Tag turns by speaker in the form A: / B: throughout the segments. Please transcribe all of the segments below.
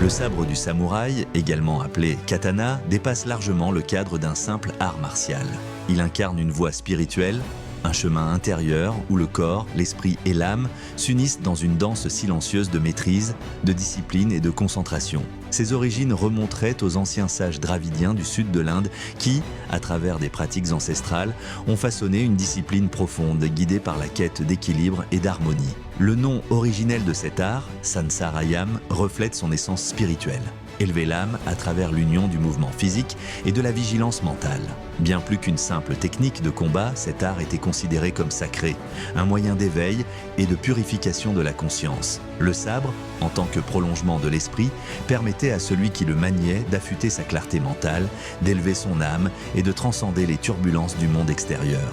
A: Le sabre du samouraï, également appelé katana, dépasse largement le cadre d'un simple art martial. Il incarne une voie spirituelle, un chemin intérieur où le corps, l'esprit et l'âme s'unissent dans une danse silencieuse de maîtrise, de discipline et de concentration. Ses origines remonteraient aux anciens sages dravidiens du sud de l'Inde qui, à travers des pratiques ancestrales, ont façonné une discipline profonde guidée par la quête d'équilibre et d'harmonie. Le nom originel de cet art, Sansarayam, reflète son essence spirituelle. Élever l'âme à travers l'union du mouvement physique et de la vigilance mentale. Bien plus qu'une simple technique de combat, cet art était considéré comme sacré, un moyen d'éveil et de purification de la conscience. Le sabre, en tant que prolongement de l'esprit, permettait à celui qui le maniait d'affûter sa clarté mentale, d'élever son âme et de transcender les turbulences du monde extérieur.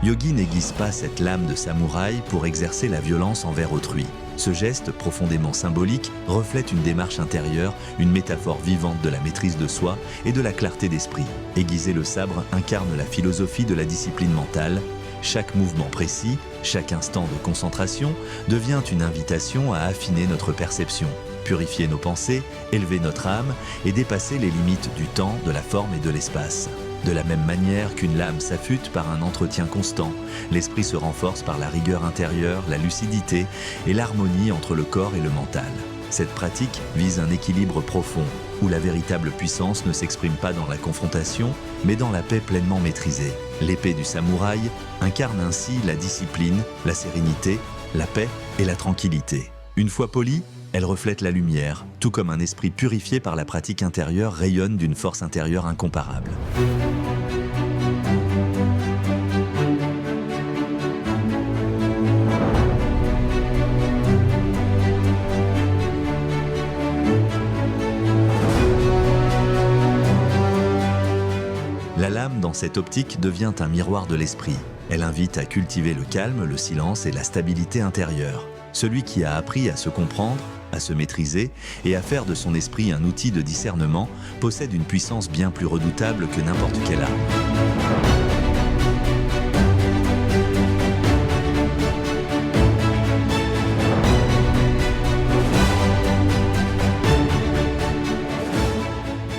A: Yogi n'aiguise pas cette lame de samouraï pour exercer la violence envers autrui. Ce geste profondément symbolique reflète une démarche intérieure, une métaphore vivante de la maîtrise de soi et de la clarté d'esprit. Aiguiser le sabre incarne la philosophie de la discipline mentale. Chaque mouvement précis, chaque instant de concentration devient une invitation à affiner notre perception, purifier nos pensées, élever notre âme et dépasser les limites du temps, de la forme et de l'espace. De la même manière qu'une lame s'affûte par un entretien constant, l'esprit se renforce par la rigueur intérieure, la lucidité et l'harmonie entre le corps et le mental. Cette pratique vise un équilibre profond, où la véritable puissance ne s'exprime pas dans la confrontation, mais dans la paix pleinement maîtrisée. L'épée du samouraï incarne ainsi la discipline, la sérénité, la paix et la tranquillité. Une fois polie, elle reflète la lumière, tout comme un esprit purifié par la pratique intérieure rayonne d'une force intérieure incomparable. La lame, dans cette optique, devient un miroir de l'esprit. Elle invite à cultiver le calme, le silence et la stabilité intérieure. Celui qui a appris à se comprendre, à se maîtriser et à faire de son esprit un outil de discernement possède une puissance bien plus redoutable que n'importe quelle arme.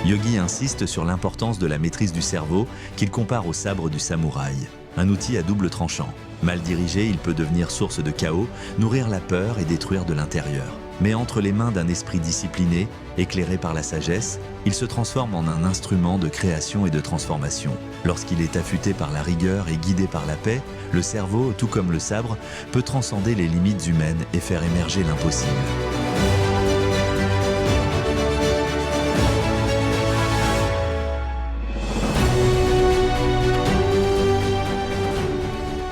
A: Yogi insiste sur l'importance de la maîtrise du cerveau qu'il compare au sabre du samouraï, un outil à double tranchant. Mal dirigé, il peut devenir source de chaos, nourrir la peur et détruire de l'intérieur. Mais entre les mains d'un esprit discipliné, éclairé par la sagesse, il se transforme en un instrument de création et de transformation. Lorsqu'il est affûté par la rigueur et guidé par la paix, le cerveau, tout comme le sabre, peut transcender les limites humaines et faire émerger l'impossible.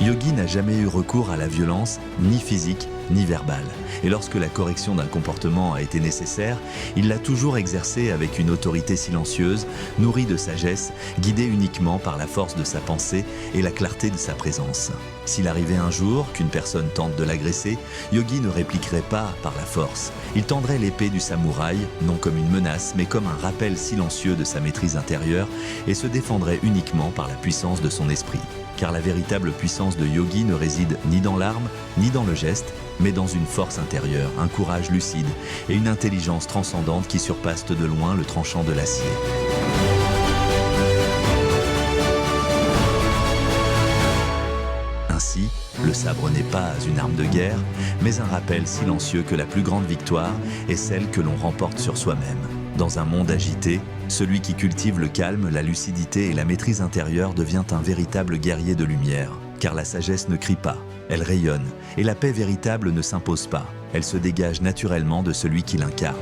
A: Yogi n'a jamais eu recours à la violence, ni physique, ni verbale. Et lorsque la correction d'un comportement a été nécessaire, il l'a toujours exercée avec une autorité silencieuse, nourrie de sagesse, guidée uniquement par la force de sa pensée et la clarté de sa présence. S'il arrivait un jour qu'une personne tente de l'agresser, Yogi ne répliquerait pas par la force. Il tendrait l'épée du samouraï, non comme une menace, mais comme un rappel silencieux de sa maîtrise intérieure et se défendrait uniquement par la puissance de son esprit. Car la véritable puissance de Yogi ne réside ni dans l'arme, ni dans le geste, mais dans une force intérieure, un courage lucide et une intelligence transcendante qui surpassent de loin le tranchant de l'acier. Ainsi, le sabre n'est pas une arme de guerre, mais un rappel silencieux que la plus grande victoire est celle que l'on remporte sur soi-même. Dans un monde agité, celui qui cultive le calme, la lucidité et la maîtrise intérieure devient un véritable guerrier de lumière. Car la sagesse ne crie pas, elle rayonne, et la paix véritable ne s'impose pas, elle se dégage naturellement de celui qui l'incarne.